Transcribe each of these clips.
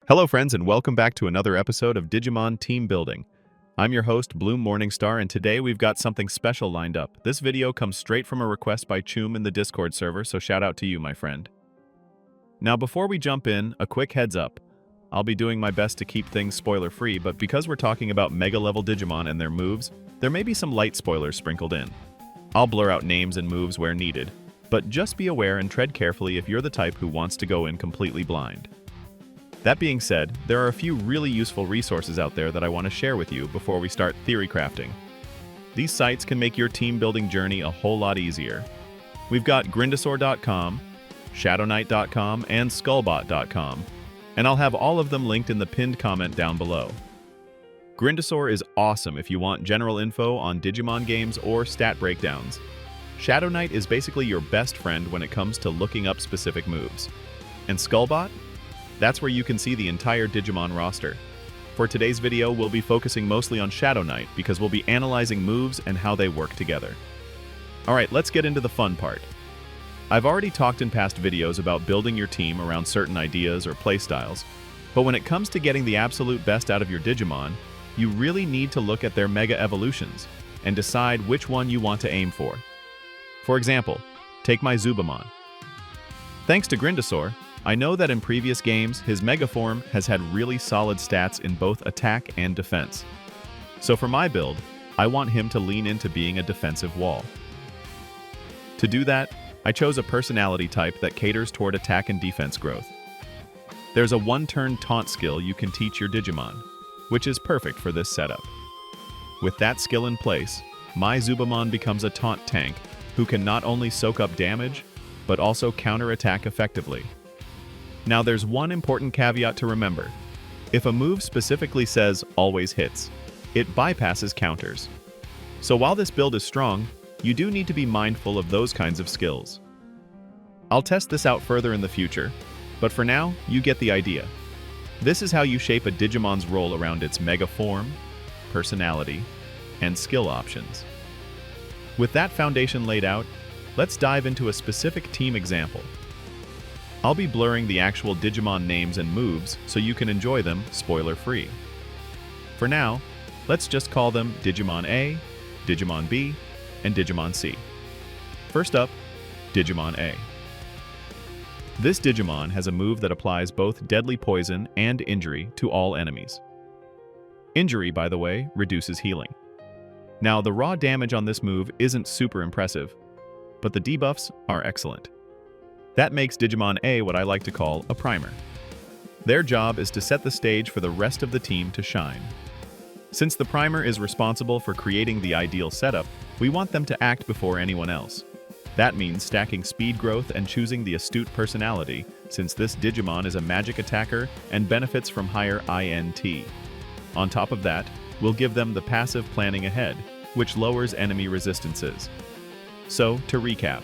Hello friends and welcome back to another episode of Digimon Team Building. I'm your host, Bloom Morningstar, and today we've got something special lined up. This video comes straight from a request by Choom in the Discord server, so shout out to you, my friend. Now before we jump in, a quick heads up. I'll be doing my best to keep things spoiler-free, but because we're talking about mega-level Digimon and their moves, there may be some light spoilers sprinkled in. I'll blur out names and moves where needed, but just be aware and tread carefully if you're the type who wants to go in completely blind. That being said, there are a few really useful resources out there that I want to share with you before we start theory crafting. These sites can make your team building journey a whole lot easier. We've got grindosaur.com, shadowknight.com, and skullbot.com, and I'll have all of them linked in the pinned comment down below. Grindosaur is awesome if you want general info on Digimon games or stat breakdowns. Shadow Knight is basically your best friend when it comes to looking up specific moves. And Skullbot? That's where you can see the entire Digimon roster. For today's video, we'll be focusing mostly on Shadow Knight because we'll be analyzing moves and how they work together. Alright, let's get into the fun part. I've already talked in past videos about building your team around certain ideas or playstyles, but when it comes to getting the absolute best out of your Digimon, you really need to look at their mega evolutions and decide which one you want to aim for. For example, take my Zubamon. Thanks to Grindosaur, I know that in previous games, his Mega form has had really solid stats in both attack and defense. So for my build, I want him to lean into being a defensive wall. To do that, I chose a personality type that caters toward attack and defense growth. There's a one-turn taunt skill you can teach your Digimon, which is perfect for this setup. With that skill in place, my Zubamon becomes a taunt tank who can not only soak up damage, but also counterattack effectively. Now there's one important caveat to remember. If a move specifically says always hits, it bypasses counters. So while this build is strong, you do need to be mindful of those kinds of skills. I'll test this out further in the future, but for now, you get the idea. This is how you shape a Digimon's role around its mega form, personality, and skill options. With that foundation laid out, let's dive into a specific team example. I'll be blurring the actual Digimon names and moves so you can enjoy them spoiler-free. For now, let's just call them Digimon A, Digimon B, and Digimon C. First up, Digimon A. This Digimon has a move that applies both deadly poison and injury to all enemies. Injury, by the way, reduces healing. Now, the raw damage on this move isn't super impressive, but the debuffs are excellent. That makes Digimon A what I like to call a primer. Their job is to set the stage for the rest of the team to shine. Since the primer is responsible for creating the ideal setup, we want them to act before anyone else. That means stacking speed growth and choosing the astute personality, since this Digimon is a magic attacker and benefits from higher INT. On top of that, we'll give them the passive planning ahead, which lowers enemy resistances. So, to recap,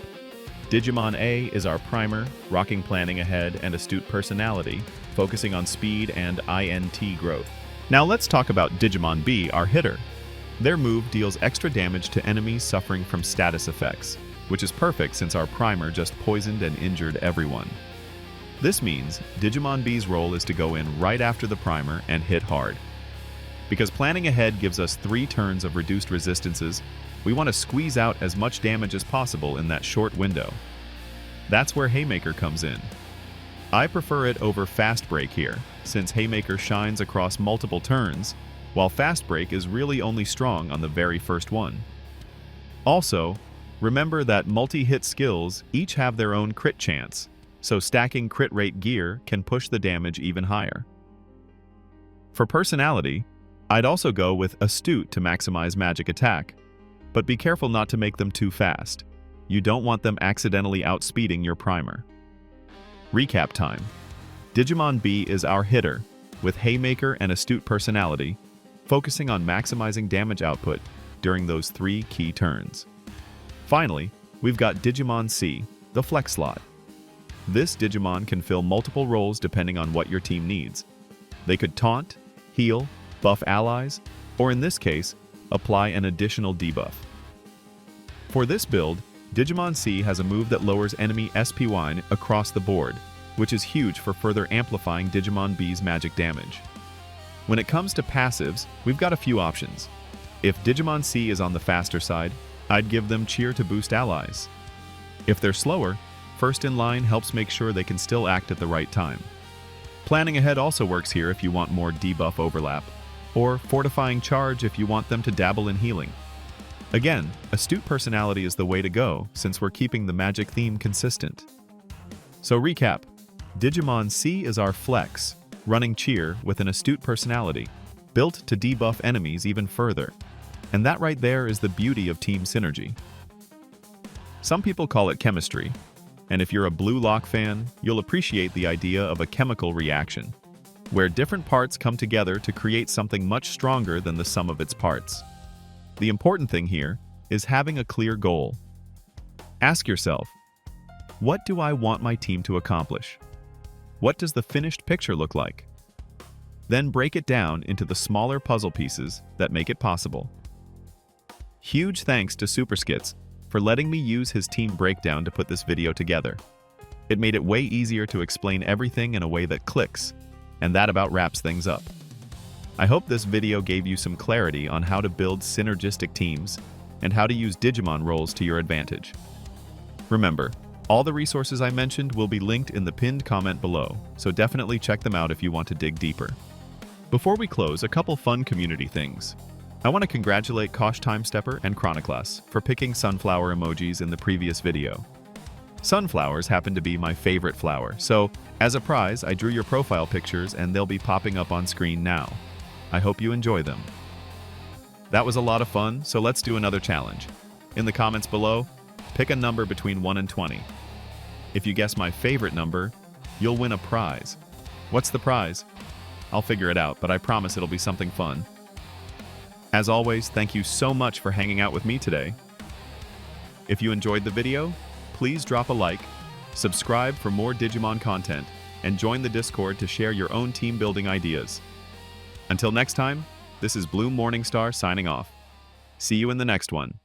Digimon A is our primer, rocking planning ahead and astute personality, focusing on speed and INT growth. Now let's talk about Digimon B, our hitter. Their move deals extra damage to enemies suffering from status effects, which is perfect since our primer just poisoned and injured everyone. This means Digimon B's role is to go in right after the primer and hit hard. Because planning ahead gives us 3 turns of reduced resistances, we want to squeeze out as much damage as possible in that short window. That's where Haymaker comes in. I prefer it over Fast Break here, since Haymaker shines across multiple turns, while Fast Break is really only strong on the very first one. Also, remember that multi-hit skills each have their own crit chance, so stacking crit rate gear can push the damage even higher. For personality, I'd also go with Astute to maximize magic attack, but be careful not to make them too fast. You don't want them accidentally outspeeding your primer. Recap time. Digimon B is our hitter, with Haymaker and Astute personality, focusing on maximizing damage output during those 3 key turns. Finally, we've got Digimon C, the flex slot. This Digimon can fill multiple roles depending on what your team needs. They could taunt, heal, buff allies, or in this case, apply an additional debuff. For this build, Digimon C has a move that lowers enemy SPY across the board, which is huge for further amplifying Digimon B's magic damage. When it comes to passives, we've got a few options. If Digimon C is on the faster side, I'd give them Cheer to boost allies. If they're slower, First in Line helps make sure they can still act at the right time. Planning Ahead also works here if you want more debuff overlap, or Fortifying Charge if you want them to dabble in healing. Again, Astute Personality is the way to go since we're keeping the magic theme consistent. So recap, Digimon C is our flex, running Cheer with an Astute Personality, built to debuff enemies even further. And that right there is the beauty of team synergy. Some people call it chemistry, and if you're a Blue Lock fan, you'll appreciate the idea of a chemical reaction, where different parts come together to create something much stronger than the sum of its parts. The important thing here is having a clear goal. Ask yourself, what do I want my team to accomplish? What does the finished picture look like? Then break it down into the smaller puzzle pieces that make it possible. Huge thanks to Superskits for letting me use his team breakdown to put this video together. It made it way easier to explain everything in a way that clicks, and that about wraps things up. I hope this video gave you some clarity on how to build synergistic teams and how to use Digimon roles to your advantage. Remember, all the resources I mentioned will be linked in the pinned comment below, so definitely check them out if you want to dig deeper. Before we close, a couple fun community things. I want to congratulate Kosh Timestepper and Chroniclas for picking sunflower emojis in the previous video. Sunflowers happen to be my favorite flower, so as a prize, I drew your profile pictures and they'll be popping up on screen now. I hope you enjoy them. That was a lot of fun, so let's do another challenge. In the comments below, pick a number between 1 and 20. If you guess my favorite number, you'll win a prize. What's the prize? I'll figure it out, but I promise it'll be something fun. As always, thank you so much for hanging out with me today. If you enjoyed the video, please drop a like, subscribe for more Digimon content, and join the Discord to share your own team building ideas. Until next time, this is Bloom Morningstar signing off. See you in the next one.